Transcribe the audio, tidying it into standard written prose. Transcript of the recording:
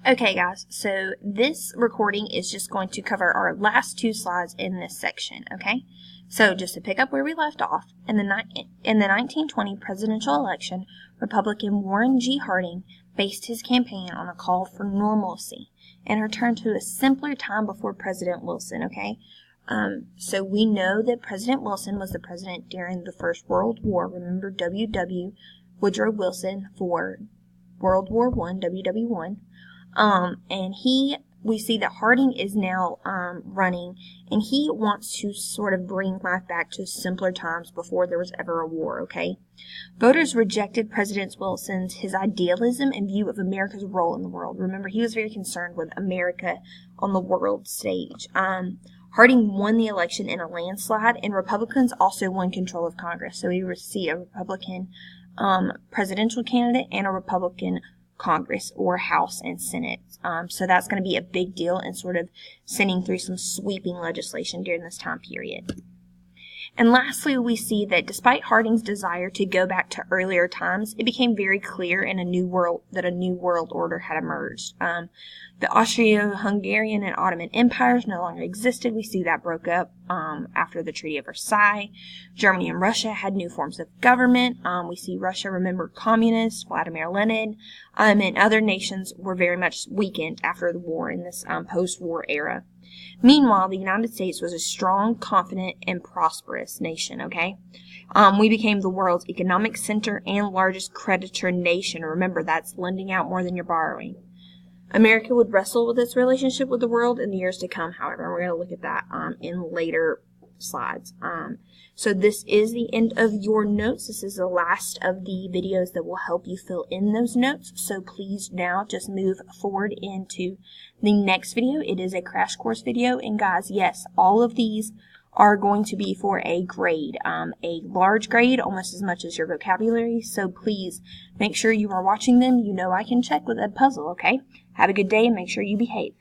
Okay guys, so this recording is just going to cover our last two slides in this section, okay? So just to pick up where we left off, in the 1920 presidential election, Republican Warren G. Harding based his campaign on a call for normalcy and returned to a simpler time before President Wilson, okay? So we know that President Wilson was the president during the First World War. Remember W.W. Woodrow Wilson for World War I, WWI. And we see that Harding is now running, and he wants to sort of bring life back to simpler times before there was ever a war, okay? Voters rejected President his idealism and view of America's role in the world. Remember, he was very concerned with America on the world stage. Harding won the election in a landslide, and Republicans also won control of Congress. So we see a Republican presidential candidate and a Republican Congress or House and Senate. So that's going to be a big deal in sort of sending through some sweeping legislation during this time period. And lastly, we see that despite Harding's desire to go back to earlier times, it became very clear that a new world order had emerged. The Austro-Hungarian and Ottoman empires no longer existed. We see that broke up after the Treaty of Versailles. Germany and Russia had new forms of government. We see Russia, remember, communist, Vladimir Lenin, and other nations were very much weakened after the war in this post-war era. Meanwhile, the United States was a strong, confident, and prosperous nation, okay? We became the world's economic center and largest creditor nation. Remember, that's lending out more than you're borrowing. America would wrestle with its relationship with the world in the years to come, however, and we're going to look at that in later slides. So this is the end of your notes. This is the last of the videos that will help you fill in those notes. So please now just move forward into the next video. It is a crash course video. And guys, yes, all of these are going to be for a grade, a large grade, almost as much as your vocabulary. So please make sure you are watching them. You know I can check with a puzzle, okay? Have a good day and make sure you behave.